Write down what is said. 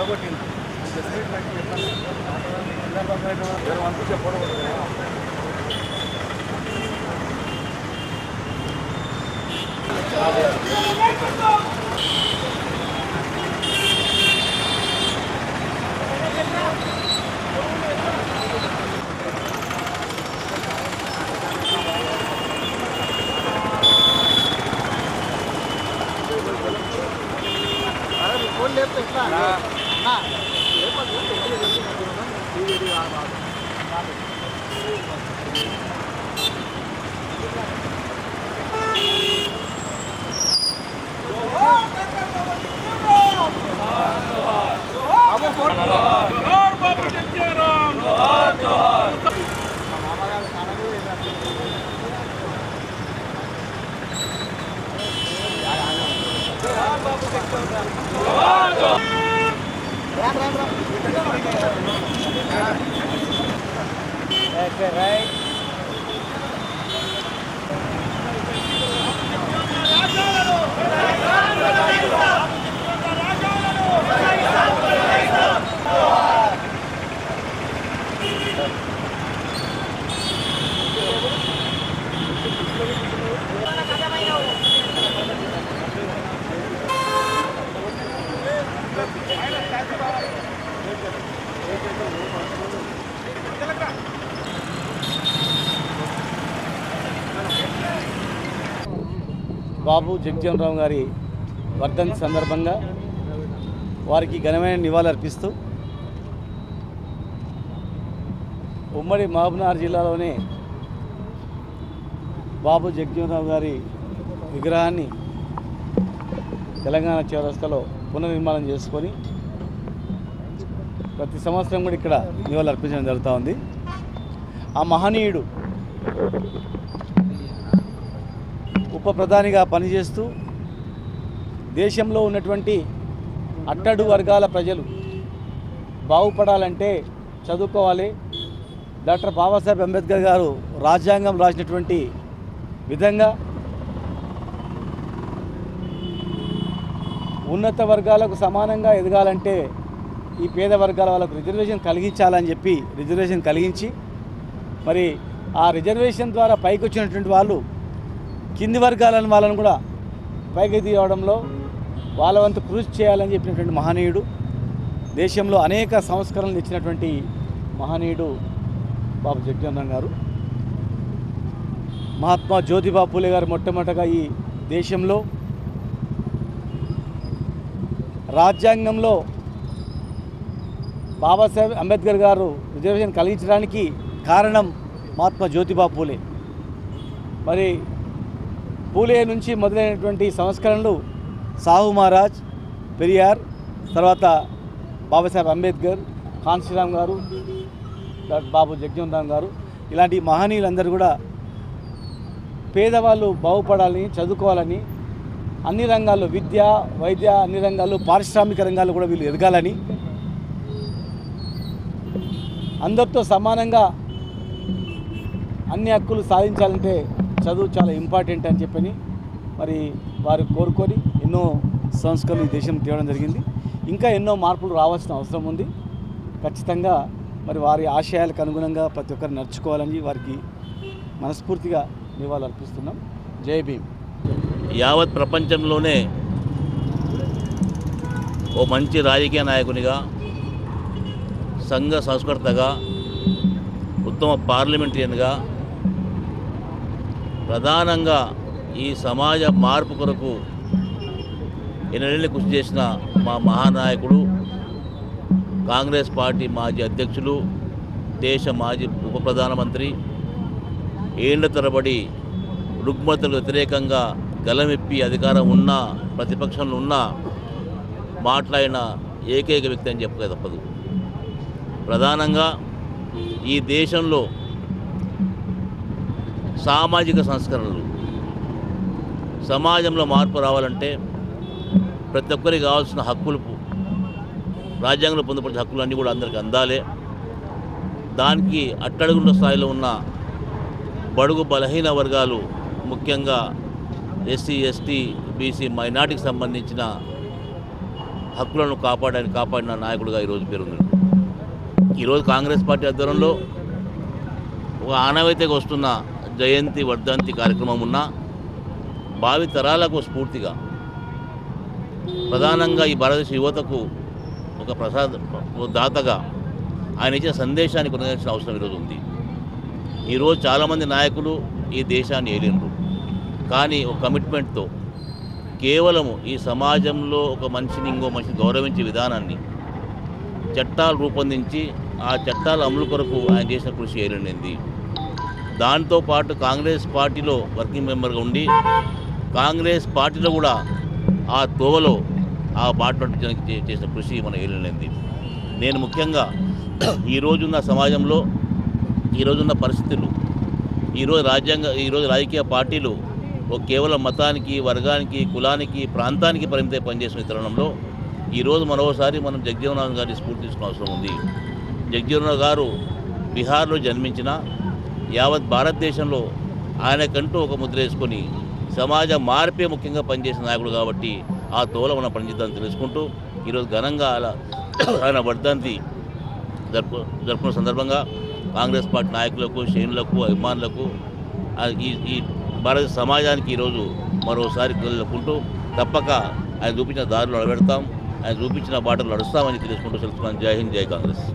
పడగొట్టింది చెప్పడం ఫోన్ లేకపోతే right. బాబు జగజ్జీవన్ రామ్ గారి వర్ధంతి సందర్భంగా వారికి ఘనమైన నివాళులర్పిస్తూ ఉమ్మడి మహబూబ్నగర్ జిల్లాలోనే బాబు జగజ్జీవన్ రామ్ గారి విగ్రహాన్ని తెలంగాణ చౌరస్తాలో పునర్నిర్మాణం చేసుకొని ప్రతి సంవత్సరం కూడా ఇక్కడ నివాళులర్పించడం జరుగుతూ ఉంది. ఆ మహనీయుడు ఉప ప్రధానిగా పనిచేస్తూ దేశంలో ఉన్నటువంటి అట్టడు వర్గాల ప్రజలు బాగుపడాలంటే చదువుకోవాలి. డాక్టర్ బాబాసాహెబ్ అంబేద్కర్ గారు రాజ్యాంగం రాసినటువంటి విధంగా ఉన్నత వర్గాలకు సమానంగా ఎదగాలంటే ఈ పేద వర్గాల వాళ్ళకు రిజర్వేషన్ కలిగించాలని చెప్పి రిజర్వేషన్ కలిగించి మరి ఆ రిజర్వేషన్ ద్వారా పైకి వచ్చినటువంటి వాళ్ళు కింది వర్గాలను వాళ్ళను కూడా పైకి తీయడంలో వాళ్ళ వంతు కృషి చేయాలని చెప్పినటువంటి మహనీయుడు, దేశంలో అనేక సంస్కరణలు ఇచ్చినటువంటి మహనీయుడు బాబు జగజ్జీవన్ రామ్ గారు. మహాత్మా జ్యోతిబా పూలే గారు మొట్టమొదటగా ఈ దేశంలో రాజ్యాంగంలో బాబాసాహెబ్ అంబేద్కర్ గారు రిజర్వేషన్ కలిగించడానికి కారణం మహాత్మా జ్యోతిబా పూలే. మరి పూలే నుంచి మొదలైనటువంటి సంస్కరణలు సాహు మహారాజ్, పెరియార్, తర్వాత బాబాసాహెబ్ అంబేద్కర్, కాన్సీరామ్ గారు, బాబు జగజ్జీవన్ రామ్ గారు, ఇలాంటి మహనీయులందరూ కూడా పేదవాళ్ళు బాగుపడాలని, చదువుకోవాలని, అన్ని రంగాల్లో విద్య, వైద్య, అన్ని రంగాల్లో పారిశ్రామిక రంగాల్లో కూడా వీళ్ళు ఎదగాలని, అందరితో సమానంగా అన్ని హక్కులు సాధించాలంటే చదువు చాలా ఇంపార్టెంట్ అని చెప్పని మరి వారు కోరుకొని ఎన్నో సంస్కరణలు ఈ దేశం తేవడం జరిగింది. ఇంకా ఎన్నో మార్పులు రావాల్సిన అవసరం ఉంది. ఖచ్చితంగా మరి వారి ఆశయాలకు అనుగుణంగా ప్రతి ఒక్కరు నడుచుకోవాలని వారికి మనస్ఫూర్తిగా నివాళులు అర్పిస్తున్నాం. జై భీమ్. యావత్ ప్రపంచంలోనే ఓ మంచి రాజకీయ నాయకునిగా, సంఘ సంస్కర్తగా, ఉత్తమ పార్లమెంటరియన్గా, ప్రధానంగా ఈ సమాజ మార్పు కొరకు ఎన్నడేళ్ళు కృషి చేసిన మా మహానాయకుడు, కాంగ్రెస్ పార్టీ మాజీ అధ్యక్షులు, దేశ మాజీ ఉప ప్రధానమంత్రి, ఏళ్ల తరబడి రుగ్మతలకు వ్యతిరేకంగా గలమెప్పి అధికారం ఉన్నా ప్రతిపక్షంలో ఉన్నా మాట్లాడిన ఏకైక వ్యక్తి అని చెప్పక తప్పదు. ప్రధానంగా ఈ దేశంలో సామాజిక సంస్కరణలు, సమాజంలో మార్పు రావాలంటే ప్రతి ఒక్కరికి కావాల్సిన హక్కులు, రాజ్యాంగంలో పొందపడిన హక్కులు అన్నీ కూడా అందరికీ అందాలి. దానికి అట్టడుగున్న స్థాయిలో ఉన్న బడుగు బలహీన వర్గాలు, ముఖ్యంగా ఎస్సీ, ఎస్టీ, బీసీ, మైనార్టీకి సంబంధించిన హక్కులను కాపాడిన నాయకుడిగా ఈరోజు పేరుంది. ఈరోజు కాంగ్రెస్ పార్టీ ఆధ్వర్యంలో ఒక ఆనవాయితీగా వస్తున్న జయంతి వర్ధంతి కార్యక్రమం ఉన్న భావి తరాలకు స్ఫూర్తిగా ప్రధానంగా ఈ భారతదేశ యువతకు ఒక దాతగా ఆయన ఇచ్చిన సందేశాన్ని కొనసాగించిన అవసరం ఈరోజు ఉంది. ఈరోజు చాలామంది నాయకులు ఈ దేశాన్ని ఏలిండ్రు, కానీ ఒక కమిట్మెంట్తో కేవలము ఈ సమాజంలో ఒక మనిషిని ఇంకో మనిషిని గౌరవించే విధానాన్ని చట్టాలు రూపొందించి ఆ చట్టాల అమలు కొరకు ఆయన చేసిన కృషి ఏలిండింది. దాంతోపాటు కాంగ్రెస్ పార్టీలో వర్కింగ్ మెంబర్గా ఉండి కాంగ్రెస్ పార్టీలో కూడా ఆ తోవలో ఆ బాట చేసిన కృషి మన ఏలిండింది. నేను ముఖ్యంగా ఈరోజున్న సమాజంలో ఈరోజున్న పరిస్థితులు ఈరోజు రాజకీయ పార్టీలు ఒక కేవలం మతానికి, వర్గానికి, కులానికి, ప్రాంతానికి పరిమితం పనిచేసిన తరుణంలో ఈరోజు మరోసారి మనం జగజ్జీవన్ గారిని స్ఫూర్తి తీసుకునే అవసరం ఉంది. జగజ్జీవన్ గారు బీహార్లో జన్మించిన యావత్ భారతదేశంలో ఆయనకంటూ ఒక ముద్ర వేసుకొని సమాజ మార్పే ముఖ్యంగా పనిచేసిన నాయకుడు కాబట్టి ఆ తోల మనం పనిచేద్దామని తెలుసుకుంటూ ఈరోజు ఘనంగా ఆయన వర్ధంతి జరుపుకున్న సందర్భంగా కాంగ్రెస్ పార్టీ నాయకులకు, శ్రేణులకు, అభిమానులకు ఈ భారత సమాజానికి ఈరోజు మరోసారి కలుపుకుంటూ తప్పక ఆయన చూపించిన దారిలో నడబెడతాం, ఆయన చూపించిన బాటలు నడుస్తామని తెలుసుకుంటూ తెలుసుకున్నాను. జై హింద్, జై కాంగ్రెస్.